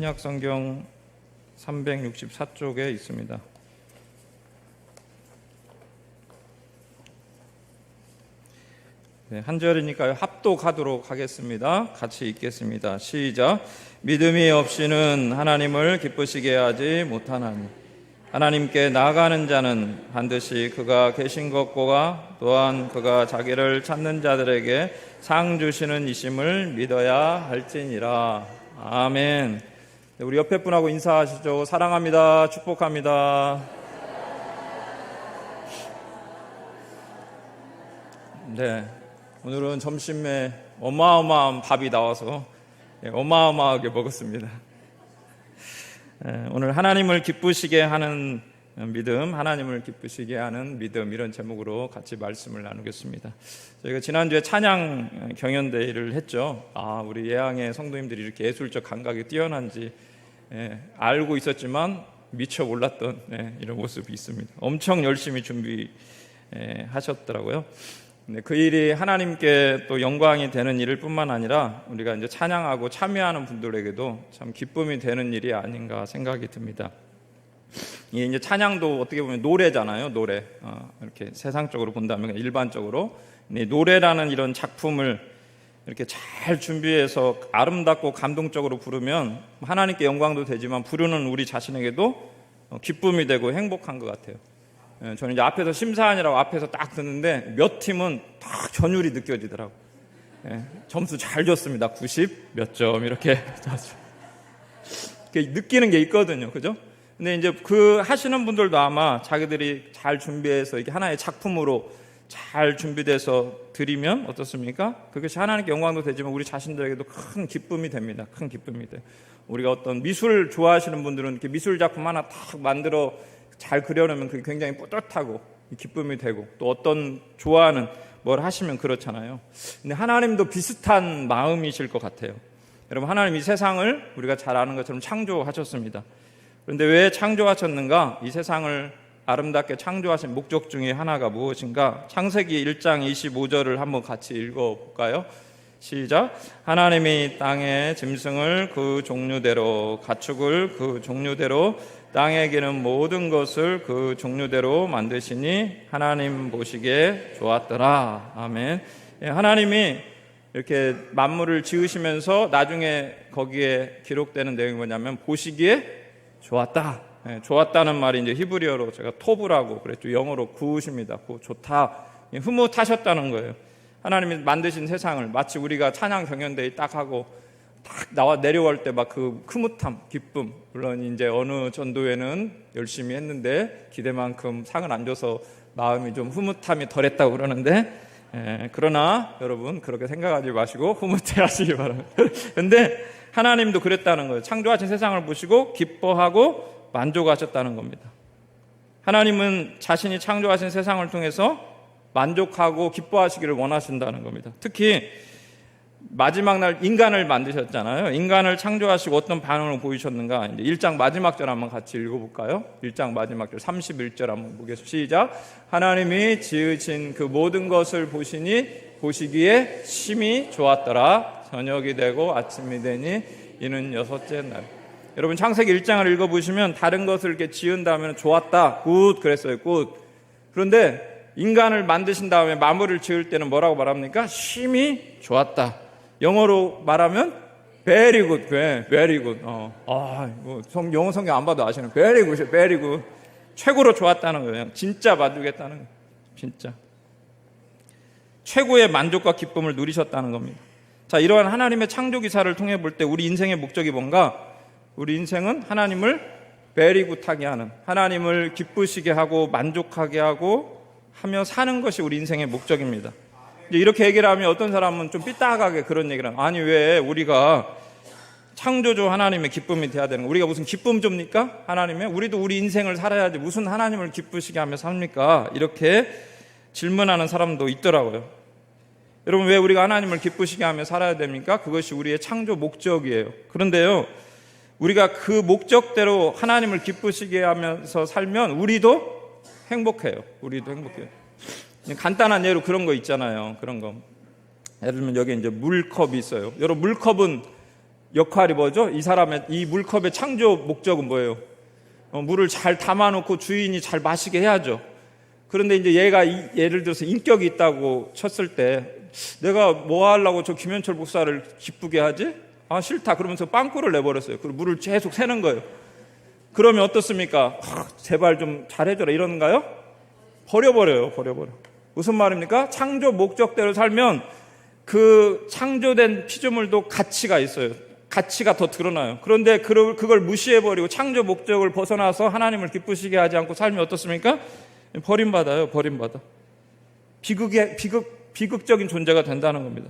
신약 성경 364쪽에 있습니다. 한 절이니까요. 합독하도록 하겠습니다. 같이 읽겠습니다. 시작. 믿음이 없이는 하나님을 기쁘시게 하지 못하나니 하나님께 나아가는 자는 반드시 그가 계신 것과 또한 그가 자기를 찾는 자들에게 상 주시는 이심을 믿어야 할지니라. 아멘. 우리 옆에 분하고 인사하시죠. 사랑합니다. 축복합니다. 네. 오늘은 점심에 어마어마한 밥이 나와서 어마어마하게 먹었습니다. 오늘 하나님을 기쁘시게 하는 믿음, 하나님을 기쁘시게 하는 믿음, 이런 제목으로 같이 말씀을 나누겠습니다. 저희가 지난주에 찬양 경연대회를 했죠. 우리 예양의 성도님들이 이렇게 예술적 감각이 뛰어난지 알고 있었지만 미처 몰랐던 이런 모습이 있습니다. 엄청 열심히 준비하셨더라고요. 그 일이 하나님께 또 영광이 되는 일일 뿐만 아니라 우리가 이제 찬양하고 참여하는 분들에게도 참 기쁨이 되는 일이 아닌가 생각이 듭니다. 이제 찬양도 어떻게 보면 노래잖아요. 노래. 이렇게 세상적으로 본다면 일반적으로 노래라는 이런 작품을 이렇게 잘 준비해서 아름답고 감동적으로 부르면 하나님께 영광도 되지만 부르는 우리 자신에게도 기쁨이 되고 행복한 것 같아요. 저는 이제 앞에서 심사하느라고 앞에서 딱 듣는데 몇 팀은 딱 전율이 느껴지더라고요. 점수 잘 줬습니다. 90 몇 점 이렇게 느끼는 게 있거든요. 그죠? 근데 이제 그 하시는 분들도 아마 자기들이 잘 준비해서 이게 하나의 작품으로 잘 준비돼서 드리면 어떻습니까? 그것이 하나님께 영광도 되지만 우리 자신들에게도 큰 기쁨이 됩니다. 큰 기쁨이 돼요. 우리가 어떤 미술 좋아하시는 분들은 이렇게 미술 작품 하나 딱 만들어 잘 그려놓으면 그게 굉장히 뿌듯하고 기쁨이 되고, 또 어떤 좋아하는 뭘 하시면 그렇잖아요. 근데 하나님도 비슷한 마음이실 것 같아요. 여러분, 하나님 이 세상을 우리가 잘 아는 것처럼 창조하셨습니다. 그런데 왜 창조하셨는가? 이 세상을 아름답게 창조하신 목적 중에 하나가 무엇인가? 창세기 1장 25절을 한번 같이 읽어볼까요? 시작. 하나님이 땅의 짐승을 그 종류대로, 가축을 그 종류대로, 땅에 기는 모든 것을 그 종류대로 만드시니 하나님 보시기에 좋았더라. 아멘. 하나님이 이렇게 만물을 지으시면서 나중에 거기에 기록되는 내용이 뭐냐면 보시기에 좋았다. 좋았다는 말이 이제 히브리어로 제가 토브라고 그랬죠. 영어로 굿입니다. 좋다. 흐뭇하셨다는 거예요. 하나님이 만드신 세상을 마치 우리가 찬양 경연대회 딱 하고 딱 나와 내려올 때 막 그 흐뭇함, 기쁨. 물론 이제 어느 전도회는 열심히 했는데 기대만큼 상을 안 줘서 마음이 좀 흐뭇함이 덜했다고 그러는데, 그러나 여러분 그렇게 생각하지 마시고 흐뭇해 하시기 바랍니다. 근데 하나님도 그랬다는 거예요. 창조하신 세상을 보시고 기뻐하고 만족하셨다는 겁니다. 하나님은 자신이 창조하신 세상을 통해서 만족하고 기뻐하시기를 원하신다는 겁니다. 특히 마지막 날 인간을 만드셨잖아요. 인간을 창조하시고 어떤 반응을 보이셨는가? 이제 1장 마지막 절 한번 같이 읽어볼까요? 1장 마지막 절 31절 한번 보겠습니다. 시작. 하나님이 지으신 그 모든 것을 보시니 보시기에 심히 좋았더라. 저녁이 되고 아침이 되니 이는 6째 날. 여러분 창세기 1장을 읽어보시면 다른 것을 이렇게 지은 다음에 좋았다, 굿 그랬어요. 굿. 그런데 인간을 만드신 다음에 마무리를 지을 때는 뭐라고 말합니까? 심히 좋았다. 영어로 말하면 very good, very good. 영어 성경 안 봐도 아시는 very good, very good. 최고로 좋았다는 거예요. 진짜 만족했다는 거예요. 진짜 최고의 만족과 기쁨을 누리셨다는 겁니다. 자, 이러한 하나님의 창조 기사를 통해 볼 때 우리 인생의 목적이 뭔가? 우리 인생은 하나님을 very good하게 하는, 하나님을 기쁘시게 하고 만족하게 하고 하며 사는 것이 우리 인생의 목적입니다. 이렇게 얘기를 하면 어떤 사람은 좀 삐딱하게 그런 얘기를 하면, 아니 왜 우리가 창조주 하나님의 기쁨이 돼야 되는 거, 우리가 무슨 기쁨 줍니까? 하나님의? 우리도 우리 인생을 살아야지 무슨 하나님을 기쁘시게 하며 삽니까? 이렇게 질문하는 사람도 있더라고요. 여러분, 왜 우리가 하나님을 기쁘시게 하며 살아야 됩니까? 그것이 우리의 창조 목적이에요. 그런데요, 우리가 그 목적대로 하나님을 기쁘시게 하면서 살면 우리도 행복해요. 우리도 행복해요. 간단한 예로 그런 거 있잖아요. 그런 거. 예를 들면 여기 이제 물컵이 있어요. 여러분, 물컵은 역할이 뭐죠? 이 사람의 이 물컵의 창조 목적은 뭐예요? 물을 잘 담아놓고 주인이 잘 마시게 해야죠. 그런데 이제 얘가 예를 들어서 인격이 있다고 쳤을 때 내가 뭐 하려고 저 김현철 목사를 기쁘게 하지? 아, 싫다. 그러면서 빵꾸를 내버렸어요. 그리고 물을 계속 새는 거예요. 그러면 어떻습니까? 제발 좀 잘해줘라 이런가요? 버려버려요. 무슨 말입니까? 창조 목적대로 살면 그 창조된 피조물도 가치가 있어요. 가치가 더 드러나요. 그런데 그걸 무시해버리고 창조 목적을 벗어나서 하나님을 기쁘시게 하지 않고 살면 어떻습니까? 버림받아요. 비극적인 존재가 된다는 겁니다.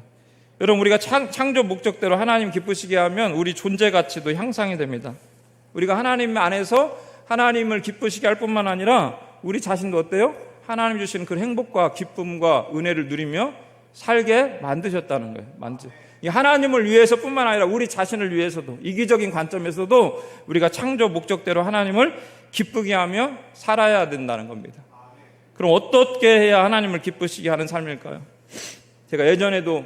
여러분, 우리가 창조 목적대로 하나님 기쁘시게 하면 우리 존재 가치도 향상이 됩니다. 우리가 하나님 안에서 하나님을 기쁘시게 할 뿐만 아니라 우리 자신도 어때요? 하나님 주시는 그 행복과 기쁨과 은혜를 누리며 살게 만드셨다는 거예요. 이 하나님을 위해서뿐만 아니라 우리 자신을 위해서도, 이기적인 관점에서도 우리가 창조 목적대로 하나님을 기쁘게 하며 살아야 된다는 겁니다. 그럼 어떻게 해야 하나님을 기쁘시게 하는 삶일까요? 제가 예전에도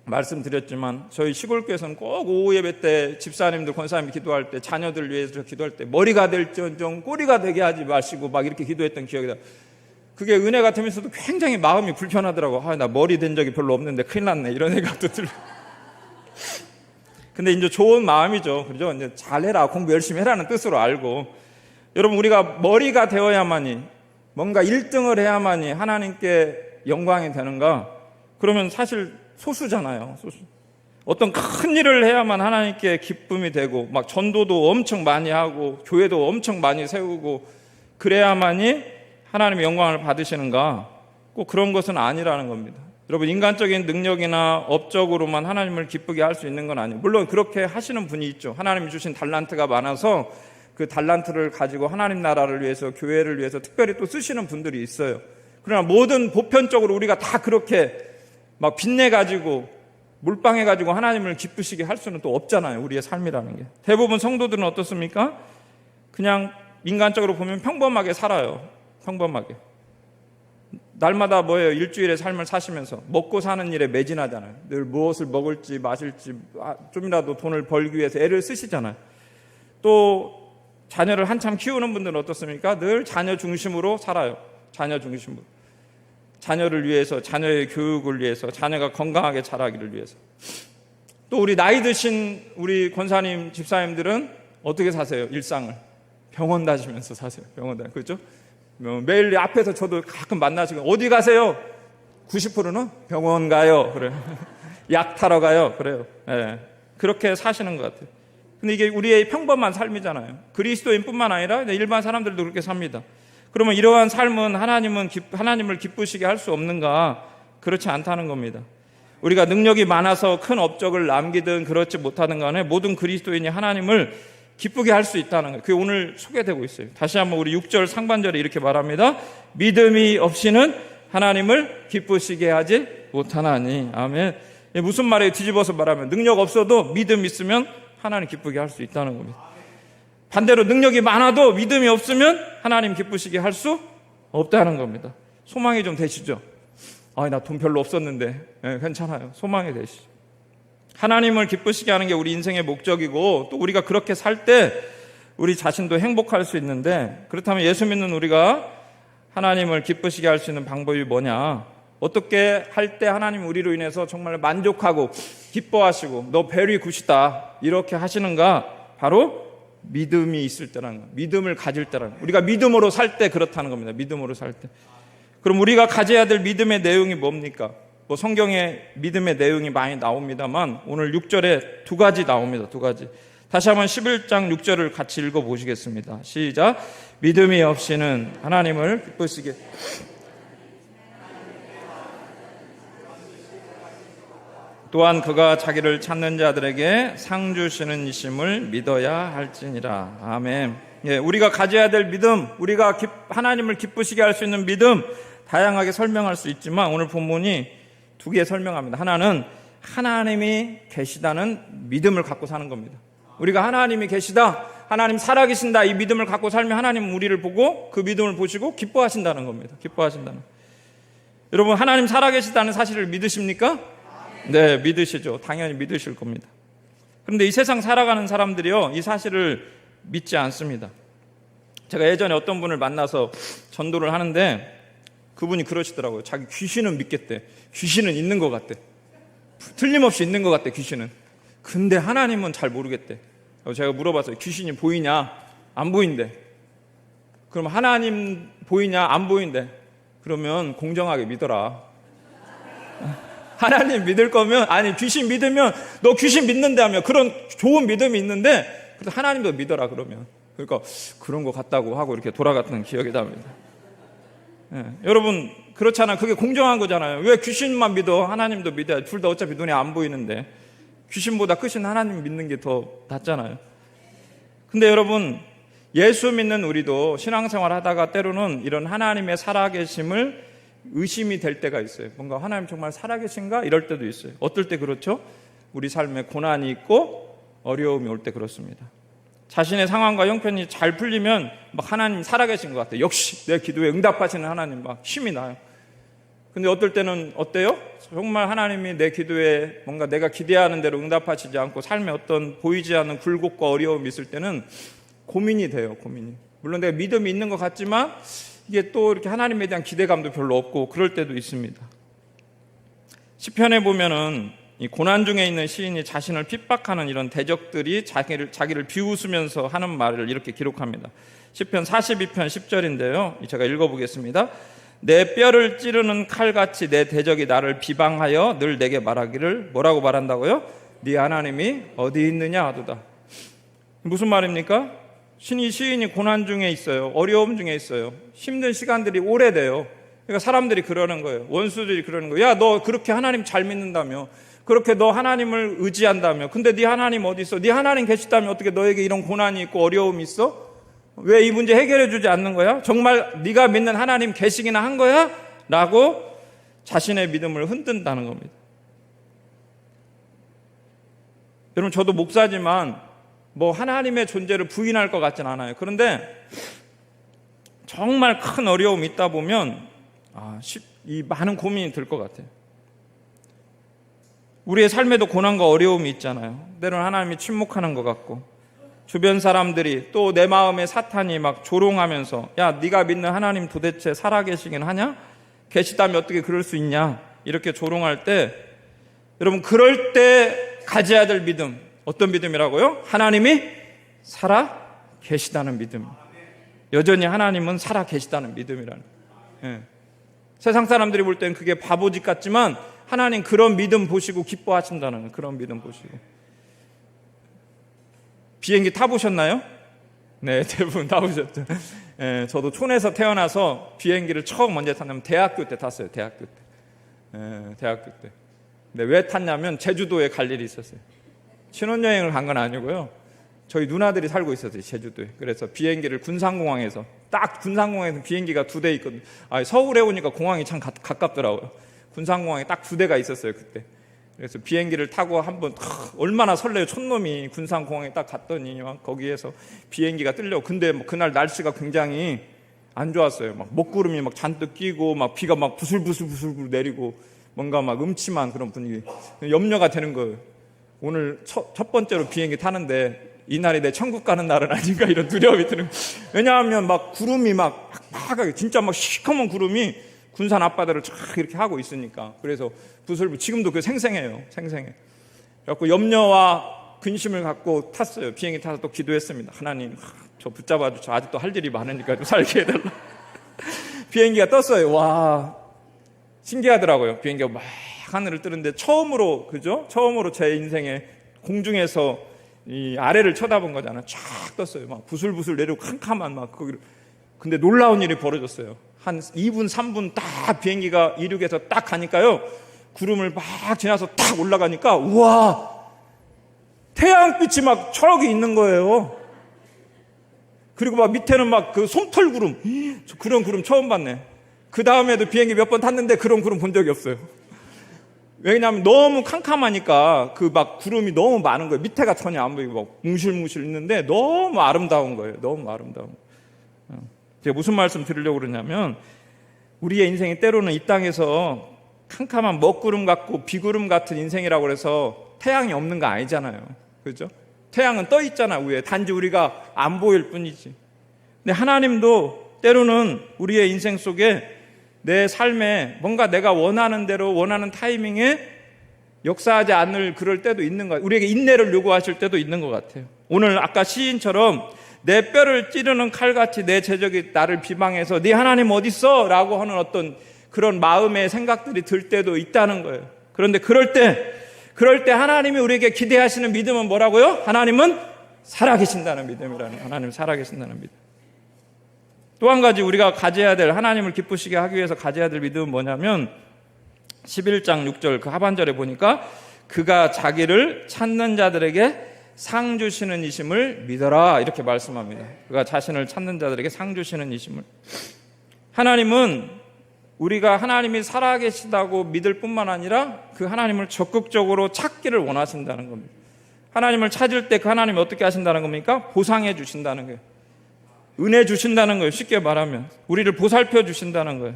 말씀드렸지만 저희 시골교회에서는 꼭 오후 예배 때 집사님들, 권사님이 기도할 때, 자녀들 위해서 기도할 때 머리가 될지언정 꼬리가 되게 하지 마시고 막 이렇게 기도했던 기억이 나요. 그게 은혜 같으면서도 굉장히 마음이 불편하더라고. 나 머리 된 적이 별로 없는데 큰일 났네, 이런 생각도 들어요. 근데 이제 좋은 마음이죠. 그죠? 이제 잘해라, 공부 열심히 해라는 뜻으로 알고. 여러분, 우리가 머리가 되어야만이, 뭔가 1등을 해야만이 하나님께 영광이 되는가? 그러면 사실 소수잖아요. 소수. 어떤 큰 일을 해야만 하나님께 기쁨이 되고, 막 전도도 엄청 많이 하고, 교회도 엄청 많이 세우고, 그래야만이 하나님의 영광을 받으시는가? 꼭 그런 것은 아니라는 겁니다. 여러분, 인간적인 능력이나 업적으로만 하나님을 기쁘게 할 수 있는 건 아니에요. 물론 그렇게 하시는 분이 있죠. 하나님이 주신 달란트가 많아서 그 달란트를 가지고 하나님 나라를 위해서, 교회를 위해서 특별히 또 쓰시는 분들이 있어요. 그러나 모든 보편적으로 우리가 다 그렇게 막 빛내가지고 몰빵해가지고 하나님을 기쁘시게 할 수는 또 없잖아요. 우리의 삶이라는 게. 대부분 성도들은 어떻습니까? 그냥 인간적으로 보면 평범하게 살아요. 평범하게. 날마다 뭐예요? 일주일의 삶을 사시면서 먹고 사는 일에 매진하잖아요. 늘 무엇을 먹을지 마실지 좀이라도 돈을 벌기 위해서 애를 쓰시잖아요. 또 자녀를 한참 키우는 분들은 어떻습니까? 늘 자녀 중심으로 살아요. 자녀 중심으로. 자녀를 위해서, 자녀의 교육을 위해서, 자녀가 건강하게 자라기를 위해서. 또 우리 나이 드신 우리 권사님, 집사님들은 어떻게 사세요? 일상을 병원 다니면서 사세요. 병원 다니, 그렇죠? 매일 앞에서 저도 가끔 만나시고 어디 가세요? 90%는 병원 가요. 그래요. 약 타러 가요. 그래요. 네. 그렇게 사시는 것 같아요. 근데 이게 우리의 평범한 삶이잖아요. 그리스도인뿐만 아니라 일반 사람들도 그렇게 삽니다. 그러면 이러한 삶은 하나님을 기쁘시게 할 수 없는가? 그렇지 않다는 겁니다. 우리가 능력이 많아서 큰 업적을 남기든 그렇지 못하든 간에 모든 그리스도인이 하나님을 기쁘게 할 수 있다는 거예요. 그게 오늘 소개되고 있어요. 다시 한번 우리 6절 상반절에 이렇게 말합니다. 믿음이 없이는 하나님을 기쁘시게 하지 못하나니. 아멘. 무슨 말이에요? 뒤집어서 말하면 능력 없어도 믿음 있으면 하나님 기쁘게 할 수 있다는 겁니다. 반대로 능력이 많아도 믿음이 없으면 하나님 기쁘시게 할 수 없다는 겁니다. 소망이 좀 되시죠? 나 돈 별로 없었는데. 괜찮아요. 소망이 되시죠. 하나님을 기쁘시게 하는 게 우리 인생의 목적이고, 또 우리가 그렇게 살 때 우리 자신도 행복할 수 있는데, 그렇다면 예수 믿는 우리가 하나님을 기쁘시게 할 수 있는 방법이 뭐냐? 어떻게 할 때 하나님 우리로 인해서 정말 만족하고 기뻐하시고 너 very 굿이다 이렇게 하시는가? 바로 믿음이 있을 때라는 거예요. 믿음을 가질 때라는 거예요. 우리가 믿음으로 살 때 그렇다는 겁니다. 믿음으로 살 때. 그럼 우리가 가져야 될 믿음의 내용이 뭡니까? 성경에 믿음의 내용이 많이 나옵니다만 오늘 6절에 두 가지 나옵니다. 두 가지. 다시 한번 11장 6절을 같이 읽어보시겠습니다. 시작. 믿음이 없이는 하나님을 기쁘시게 또한 그가 자기를 찾는 자들에게 상 주시는 이심을 믿어야 할지니라. 아멘. 우리가 가져야 될 믿음, 우리가 하나님을 기쁘시게 할 수 있는 믿음 다양하게 설명할 수 있지만 오늘 본문이 두 개 설명합니다. 하나는 하나님이 계시다는 믿음을 갖고 사는 겁니다. 우리가 하나님이 계시다, 하나님 살아계신다, 이 믿음을 갖고 살면 하나님은 우리를 보고 그 믿음을 보시고 기뻐하신다는 겁니다. 기뻐하신다는. 여러분, 하나님 살아계시다는 사실을 믿으십니까? 네, 믿으시죠. 당연히 믿으실 겁니다. 그런데 이 세상 살아가는 사람들이요, 이 사실을 믿지 않습니다. 제가 예전에 어떤 분을 만나서 전도를 하는데 그분이 그러시더라고요. 자기 귀신은 믿겠대. 귀신은 있는 것 같대. 틀림없이 있는 것 같대, 귀신은. 근데 하나님은 잘 모르겠대. 제가 물어봤어요. 귀신이 보이냐? 안 보인대. 그럼 하나님 보이냐? 안 보인대. 그러면 공정하게 믿어라. 하나님 믿을 거면, 아니 귀신 믿으면 너 귀신 믿는다며, 그런 좋은 믿음이 있는데 그래서 하나님도 믿어라 그러면. 그러니까 그런 거 같다고 하고 이렇게 돌아갔던 기억이 납니다. 예, 여러분 그렇잖아요. 그게 공정한 거잖아요. 왜 귀신만 믿어? 하나님도 믿어야. 둘 다 어차피 눈에 안 보이는데 귀신보다 크신 하나님 믿는 게 더 낫잖아요. 근데 여러분, 예수 믿는 우리도 신앙생활 하다가 때로는 이런 하나님의 살아계심을 의심이 될 때가 있어요. 뭔가 하나님 정말 살아계신가? 이럴 때도 있어요. 어떨 때 그렇죠? 우리 삶에 고난이 있고 어려움이 올 때 그렇습니다. 자신의 상황과 형편이 잘 풀리면 막 하나님 살아계신 것 같아요. 역시 내 기도에 응답하시는 하나님, 막 힘이 나요. 근데 어떨 때는 어때요? 정말 하나님이 내 기도에 뭔가 내가 기대하는 대로 응답하시지 않고 삶에 어떤 보이지 않는 굴곡과 어려움이 있을 때는 고민이 돼요. 고민이. 물론 내가 믿음이 있는 것 같지만 이게 또 이렇게 하나님에 대한 기대감도 별로 없고 그럴 때도 있습니다. 시편에 보면은 이 고난 중에 있는 시인이 자신을 핍박하는 이런 대적들이 자기를 비웃으면서 하는 말을 이렇게 기록합니다. 시편 42편 10절인데요. 제가 읽어보겠습니다. 내 뼈를 찌르는 칼같이 내 대적이 나를 비방하여 늘 내게 말하기를, 뭐라고 말한다고요? 네 하나님이 어디 있느냐 하도다. 무슨 말입니까? 시인이 고난 중에 있어요. 어려움 중에 있어요. 힘든 시간들이 오래돼요. 그러니까 사람들이 그러는 거예요. 원수들이 그러는 거예요. 야, 너 그렇게 하나님 잘 믿는다며, 그렇게 너 하나님을 의지한다며, 근데 네 하나님 어디 있어? 네 하나님 계시다면 어떻게 너에게 이런 고난이 있고 어려움이 있어? 왜 이 문제 해결해 주지 않는 거야? 정말 네가 믿는 하나님 계시기나 한 거야? 라고 자신의 믿음을 흔든다는 겁니다. 여러분, 저도 목사지만 뭐 하나님의 존재를 부인할 것 같진 않아요. 그런데 정말 큰 어려움이 있다 보면 이 많은 고민이 들 것 같아요. 우리의 삶에도 고난과 어려움이 있잖아요. 때로는 하나님이 침묵하는 것 같고, 주변 사람들이 또 내 마음에 사탄이 막 조롱하면서, 야, 네가 믿는 하나님 도대체 살아계시긴 하냐? 계시다면 어떻게 그럴 수 있냐? 이렇게 조롱할 때, 여러분, 그럴 때 가져야 될 믿음, 어떤 믿음이라고요? 하나님이 살아 계시다는 믿음. 여전히 하나님은 살아 계시다는 믿음이라는. 예. 세상 사람들이 볼 때는 그게 바보짓 같지만 하나님 그런 믿음 보시고 기뻐하신다는, 그런 믿음 보시고. 비행기 타보셨나요? 네, 대부분 타보셨죠. 예, 저도 촌에서 태어나서 비행기를 처음 언제 탔냐면 대학교 때 탔어요. 대학교 때. 예, 대학교 때. 근데 왜 탔냐면 제주도에 갈 일이 있었어요. 신혼여행을 간 건 아니고요. 저희 누나들이 살고 있었어요, 제주도에. 그래서 비행기를 군산공항에서, 딱 군산공항에서 비행기가 2대 있거든요. 서울에 오니까 공항이 참 가깝더라고요. 군산공항에 딱 2대가 있었어요, 그때. 그래서 비행기를 타고 한번 얼마나 설레요. 촌놈이 군산공항에 딱 갔더니 막 거기에서 비행기가 뜨려고. 근데 그날 날씨가 굉장히 안 좋았어요. 막 먹구름이 막 잔뜩 끼고 막 비가 막 부슬부슬 내리고 뭔가 막 음침한 그런 분위기. 염려가 되는 거예요. 오늘 첫 번째로 비행기 타는데 이날이 내 천국 가는 날은 아닌가, 이런 두려움이 드는 거예요. 왜냐하면 막 구름이 막 진짜 막 시커먼 구름이 군산 앞바다를 쫙 이렇게 하고 있으니까. 그래서 지금도 그 생생해요. 그래갖고 염려와 근심을 갖고 탔어요. 비행기 타서 또 기도했습니다. 하나님, 저 붙잡아 주셔. 아직도 할 일이 많으니까 좀 살게 해달라. 비행기가 떴어요. 와, 신기하더라고요. 비행기가 막 하늘을 뜨는데 처음으로 제 인생에 공중에서 이 아래를 쳐다본 거잖아요. 쫙 떴어요. 막 부슬부슬 내리고 캄캄한 막 거기를. 근데 놀라운 일이 벌어졌어요. 한 2분, 3분 딱 비행기가 이륙해서 딱 가니까요. 구름을 막 지나서 딱 올라가니까, 우와! 태양빛이 막 저기 있는 거예요. 그리고 막 밑에는 막 그 솜털 구름. 그런 구름 처음 봤네. 그 다음에도 비행기 몇 번 탔는데 그런 구름 본 적이 없어요. 왜냐하면 너무 캄캄하니까 그 막 구름이 너무 많은 거예요. 밑에가 전혀 안 보이고 막 뭉실뭉실 있는데 너무 아름다운 거예요. 너무 아름다운 거예요. 제가 무슨 말씀 드리려고 그러냐면, 우리의 인생이 때로는 이 땅에서 캄캄한 먹구름 같고 비구름 같은 인생이라고 해서 태양이 없는 거 아니잖아요. 그죠? 태양은 떠 있잖아, 위에. 단지 우리가 안 보일 뿐이지. 근데 하나님도 때로는 우리의 인생 속에 내 삶에 뭔가 내가 원하는 대로 원하는 타이밍에 역사하지 않을 그럴 때도 있는 것 같아요. 우리에게 인내를 요구하실 때도 있는 것 같아요. 오늘 아까 시인처럼 내 뼈를 찌르는 칼같이 내 제적이 나를 비방해서 네 하나님 어딨어? 라고 하는 어떤 그런 마음의 생각들이 들 때도 있다는 거예요. 그런데 그럴 때 하나님이 우리에게 기대하시는 믿음은 뭐라고요? 하나님은 살아계신다는 믿음이라는, 하나님 살아계신다는 믿음. 또 한 가지 우리가 가져야 될, 하나님을 기쁘시게 하기 위해서 가져야 될 믿음은 뭐냐면 11장 6절 그 하반절에 보니까 그가 자기를 찾는 자들에게 상 주시는 이심을 믿어라 이렇게 말씀합니다. 그가 자신을 찾는 자들에게 상 주시는 이심을. 하나님은 우리가 하나님이 살아계시다고 믿을 뿐만 아니라 그 하나님을 적극적으로 찾기를 원하신다는 겁니다. 하나님을 찾을 때 그 하나님이 어떻게 하신다는 겁니까? 보상해 주신다는 거예요. 은혜 주신다는 거예요. 쉽게 말하면 우리를 보살펴 주신다는 거예요.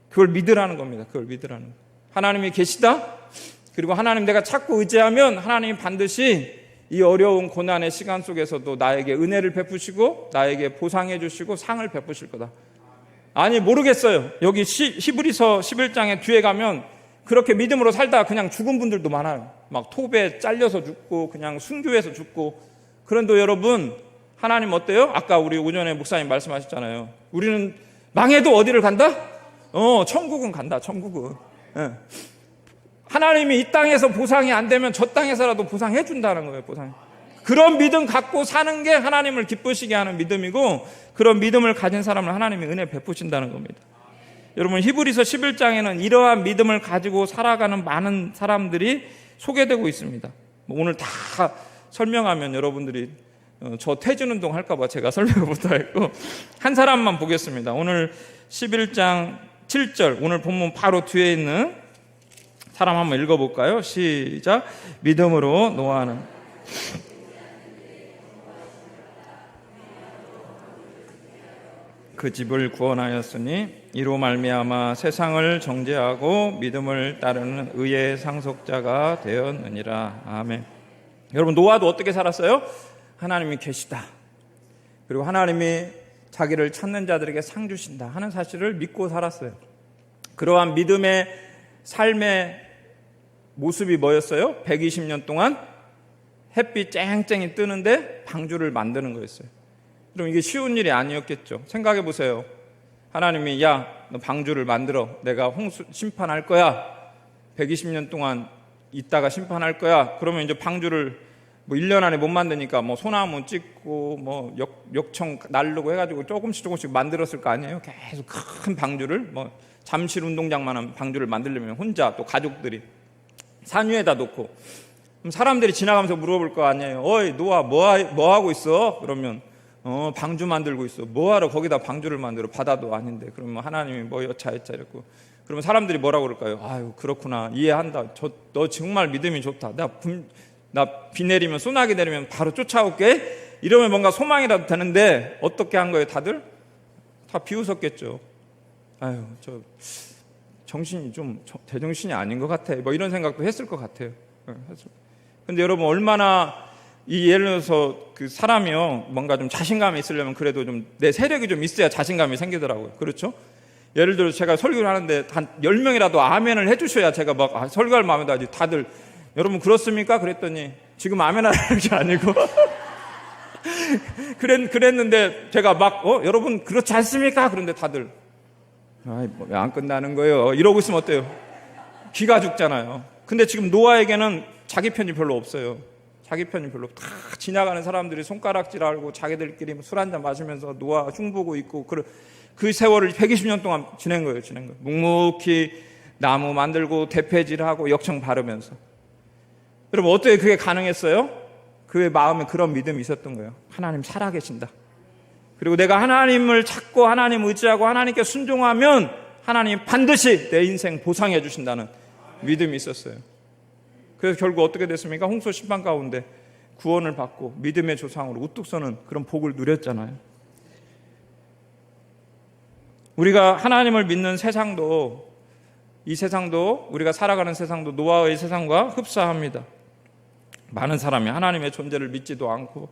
그걸 믿으라는 겁니다. 그걸 믿으라는 거예요. 하나님이 계시다. 그리고 하나님 내가 찾고 의지하면 하나님이 반드시 이 어려운 고난의 시간 속에서도 나에게 은혜를 베푸시고 나에게 보상해 주시고 상을 베푸실 거다. 아니 모르겠어요. 여기 히브리서 11장에 뒤에 가면 그렇게 믿음으로 살다가 그냥 죽은 분들도 많아요. 막 톱에 잘려서 죽고 그냥 순교해서 죽고. 그런데 여러분 하나님 어때요? 아까 우리 오전에 목사님 말씀하셨잖아요. 우리는 망해도 어디를 간다? 천국은 간다. 천국은. 예. 하나님이 이 땅에서 보상이 안 되면 저 땅에서라도 보상해 준다는 거예요. 보상. 그런 믿음 갖고 사는 게 하나님을 기쁘시게 하는 믿음이고 그런 믿음을 가진 사람을 하나님이 은혜 베푸신다는 겁니다. 여러분 히브리서 11장에는 이러한 믿음을 가지고 살아가는 많은 사람들이 소개되고 있습니다. 오늘 다 설명하면 여러분들이 저 퇴진운동 할까 봐 제가 설명을 못하겠고 한 사람만 보겠습니다. 오늘 11장 7절 오늘 본문 바로 뒤에 있는 사람 한번 읽어볼까요? 시작. 믿음으로 노아는 그 집을 구원하였으니 이로 말미암아 세상을 정죄하고 믿음을 따르는 의의 상속자가 되었느니라. 아멘. 여러분 노아도 어떻게 살았어요? 하나님이 계시다. 그리고 하나님이 자기를 찾는 자들에게 상 주신다 하는 사실을 믿고 살았어요. 그러한 믿음의 삶의 모습이 뭐였어요? 120년 동안 햇빛 쨍쨍이 뜨는데 방주를 만드는 거였어요. 그럼 이게 쉬운 일이 아니었겠죠. 생각해 보세요. 하나님이 야, 너 방주를 만들어. 내가 홍수 심판할 거야. 120년 동안 있다가 심판할 거야. 그러면 이제 방주를 뭐 1년 안에 못 만드니까 뭐 소나무 찍고 뭐 역청 날르고 해가지고 조금씩 만들었을 거 아니에요. 계속 큰 방주를 뭐 잠실 운동장만한 방주를 만들려면 혼자 또 가족들이 산 위에다 놓고 그럼 사람들이 지나가면서 물어볼 거 아니에요. 어이 노아 뭐 하고 있어? 그러면 방주 만들고 있어. 뭐하러 거기다 방주를 만들어? 바다도 아닌데. 그러면 하나님이 뭐 여차여차 이랬고 그러면 사람들이 뭐라고 그럴까요? 아유 그렇구나 이해한다. 너 정말 믿음이 좋다. 나 비 내리면 소나기 내리면 바로 쫓아올게. 이러면 뭔가 소망이라도 되는데 어떻게 한 거예요 다들? 다 비웃었겠죠. 아유 저 정신이 좀 제정신이 아닌 것 같아. 뭐 이런 생각도 했을 것 같아요. 근데 여러분 얼마나 이 예를 들어서 그 사람이요 뭔가 좀 자신감이 있으려면 그래도 좀 내 세력이 좀 있어야 자신감이 생기더라고요. 그렇죠? 예를 들어서 제가 설교를 하는데 한 10명이라도 아멘을 해주셔야 제가 막 설교할 마음에도 아직 다들 여러분 그렇습니까? 그랬더니 지금 아멘 하는 게 아니고 그랬는데 제가 막 여러분 그렇지 않습니까? 그런데 다들 왜 안 끝나는 거예요? 이러고 있으면 어때요? 기가 죽잖아요. 근데 지금 노아에게는 자기 편이 별로 없어요. 자기 편이 별로 다 지나가는 사람들이 손가락질하고 자기들끼리 술 한잔 마시면서 노아 흉보고 있고 그 세월을 120년 동안 지낸 거예요. 묵묵히 나무 만들고 대패질하고 역청 바르면서. 여러분 어떻게 그게 가능했어요? 그의 마음에 그런 믿음이 있었던 거예요. 하나님 살아계신다. 그리고 내가 하나님을 찾고 하나님 의지하고 하나님께 순종하면 하나님 반드시 내 인생 보상해 주신다는 믿음이 있었어요. 그래서 결국 어떻게 됐습니까? 홍수 심판 가운데 구원을 받고 믿음의 조상으로 우뚝 서는 그런 복을 누렸잖아요. 우리가 하나님을 믿는 세상도 이 세상도, 우리가 살아가는 세상도 노아의 세상과 흡사합니다. 많은 사람이 하나님의 존재를 믿지도 않고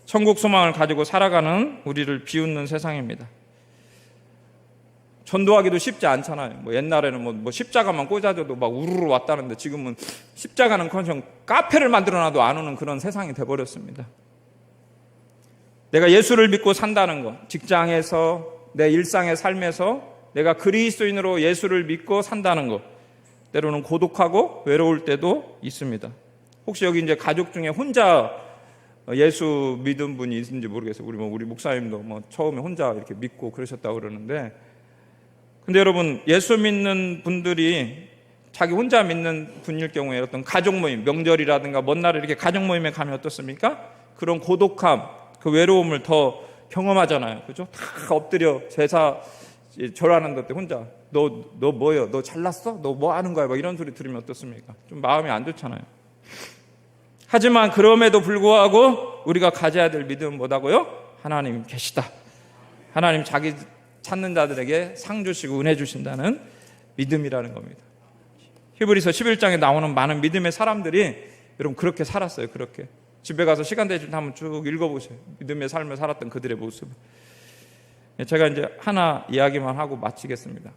천국 소망을 가지고 살아가는 우리를 비웃는 세상입니다. 전도하기도 쉽지 않잖아요. 옛날에는 십자가만 꽂아줘도 막 우르르 왔다는데 지금은 십자가는커녕 카페를 만들어놔도 안 오는 그런 세상이 돼버렸습니다. 내가 예수를 믿고 산다는 것, 직장에서, 내 일상의 삶에서 내가 그리스도인으로 예수를 믿고 산다는 것, 때로는 고독하고 외로울 때도 있습니다. 혹시 여기 이제 가족 중에 혼자 예수 믿은 분이 있는지 모르겠어요. 우리 목사님도 처음에 혼자 이렇게 믿고 그러셨다고 그러는데, 근데 여러분, 예수 믿는 분들이 자기 혼자 믿는 분일 경우에 어떤 가족 모임, 명절이라든가 먼 날에 이렇게 가족 모임에 가면 어떻습니까? 그런 고독함, 그 외로움을 더 경험하잖아요. 그죠? 다 엎드려 제사 절하는 때 혼자 너 뭐요? 너 잘났어? 너 뭐 하는 거야? 막 이런 소리 들으면 어떻습니까? 좀 마음이 안 좋잖아요. 하지만 그럼에도 불구하고 우리가 가져야 될 믿음은 뭐다고요? 하나님 계시다. 하나님 자기 찾는 자들에게 상 주시고 은혜 주신다는 믿음이라는 겁니다. 히브리서 11장에 나오는 많은 믿음의 사람들이 여러분 그렇게 살았어요. 그렇게 집에 가서 시간 되실 때 한번 쭉 읽어보세요. 믿음의 삶을 살았던 그들의 모습. 제가 이제 하나 이야기만 하고 마치겠습니다.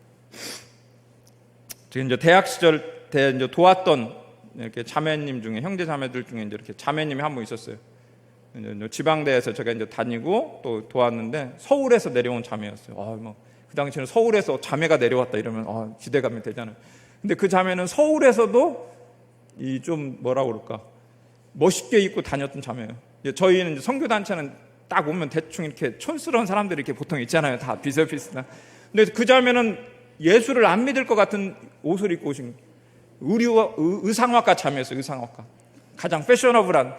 지금 이제 대학 시절 때 이제 도왔던 이렇게 자매님 중에, 형제 자매들 중에 이제 이렇게 자매님이 한 분 있었어요. 이제 지방대에서 제가 이제 다니고 또 도왔는데 서울에서 내려온 자매였어요. 그 당시에는 서울에서 자매가 내려왔다 이러면 기대감이 되잖아요. 근데 그 자매는 서울에서도 이 좀 뭐라 그럴까, 멋있게 입고 다녔던 자매예요. 저희는 선교 단체는 딱 오면 대충 이렇게 촌스러운 사람들이 이렇게 보통 있잖아요. 다 비슷비슷한. 근데 그 자매는 예수를 안 믿을 것 같은 옷을 입고 오신 거예요. 의상학과 자매였어요. 의상학과. 가장 패셔너블한,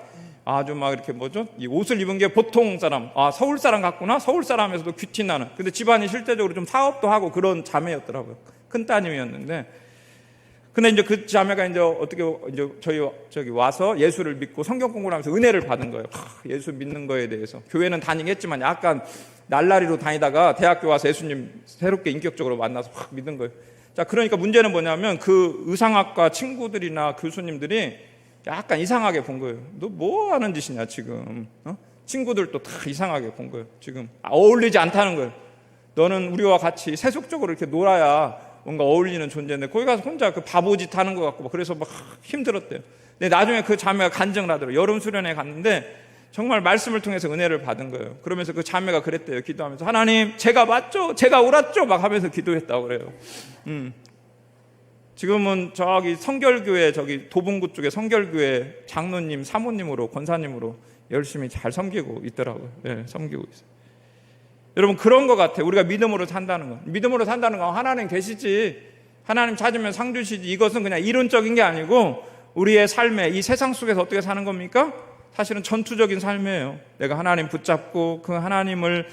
아주 막 이렇게 이 옷을 입은 게 보통 사람, 서울 사람 같구나. 서울 사람에서도 귀티 나는. 근데 집안이 실제적으로 좀 사업도 하고 그런 자매였더라고요. 큰 따님이었는데. 근데 이제 그 자매가 이제 어떻게 저기 와서 예수를 믿고 성경 공부를 하면서 은혜를 받은 거예요. 예수 믿는 거에 대해서. 교회는 다니겠지만 약간 날라리로 다니다가 대학교 와서 예수님 새롭게 인격적으로 만나서 확 믿은 거예요. 자, 그러니까 문제는 뭐냐면 그 의상학과 친구들이나 교수님들이 약간 이상하게 본 거예요. 너 뭐 하는 짓이냐 지금. 친구들도 다 이상하게 본 거예요. 지금 어울리지 않다는 거예요. 너는 우리와 같이 세속적으로 이렇게 놀아야 뭔가 어울리는 존재인데 거기 가서 혼자 그 바보짓 하는 것 같고 그래서 막 힘들었대요. 근데 나중에 그 자매가 간증을 하더라고요. 여름 수련회 갔는데 정말 말씀을 통해서 은혜를 받은 거예요. 그러면서 그 자매가 그랬대요. 기도하면서 하나님 제가 맞죠? 제가 옳았죠? 막 하면서 기도했다고 그래요. 지금은 저기 성결교회, 저기 도봉구 쪽에 성결교회 장로님, 사모님으로, 권사님으로 열심히 잘 섬기고 있더라고요. 섬기고 있어요. 여러분 그런 것 같아요. 우리가 믿음으로 산다는 거. 믿음으로 산다는 거, 하나님 계시지, 하나님 찾으면 상 주시지, 이것은 그냥 이론적인 게 아니고 우리의 삶에, 이 세상 속에서 어떻게 사는 겁니까? 사실은 전투적인 삶이에요. 내가 하나님 붙잡고 그 하나님을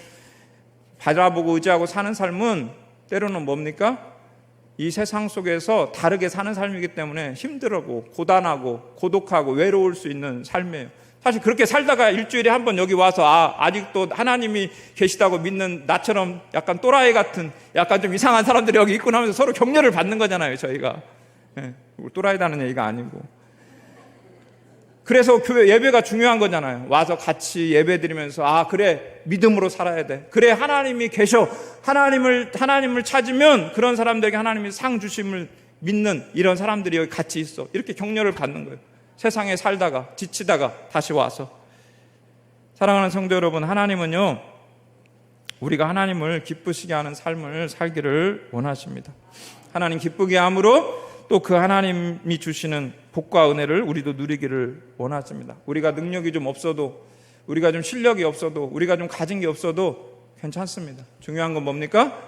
바라보고 의지하고 사는 삶은 때로는 뭡니까? 이 세상 속에서 다르게 사는 삶이기 때문에 힘들고 고단하고 고독하고 외로울 수 있는 삶이에요. 사실 그렇게 살다가 일주일에 한 번 여기 와서 아직도 하나님이 계시다고 믿는 나처럼 약간 또라이 같은 약간 좀 이상한 사람들이 여기 있구나 하면서 서로 격려를 받는 거잖아요. 저희가 또라이다는 얘기가 아니고. 그래서 교회 예배가 중요한 거잖아요. 와서 같이 예배 드리면서 그래 믿음으로 살아야 돼. 그래 하나님이 계셔. 하나님을 찾으면 그런 사람들에게 하나님이 상 주심을 믿는 이런 사람들이 여기 같이 있어. 이렇게 격려를 받는 거예요. 세상에 살다가 지치다가 다시 와서. 사랑하는 성도 여러분, 하나님은요 우리가 하나님을 기쁘시게 하는 삶을 살기를 원하십니다. 하나님 기쁘게 함으로 또 그 하나님이 주시는 복과 은혜를 우리도 누리기를 원하십니다. 우리가 능력이 좀 없어도, 우리가 좀 실력이 없어도, 우리가 좀 가진 게 없어도 괜찮습니다. 중요한 건 뭡니까?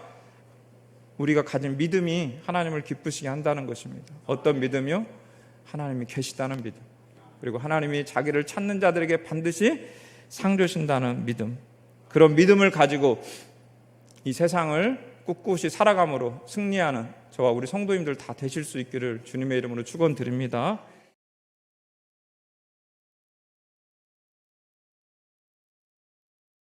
우리가 가진 믿음이 하나님을 기쁘시게 한다는 것입니다. 어떤 믿음이요? 하나님이 계시다는 믿음, 그리고 하나님이 자기를 찾는 자들에게 반드시 상 주신다는 믿음. 그런 믿음을 가지고 이 세상을 꿋꿋이 살아감으로 승리하는 저와 우리 성도님들 다 되실 수 있기를 주님의 이름으로 축원드립니다.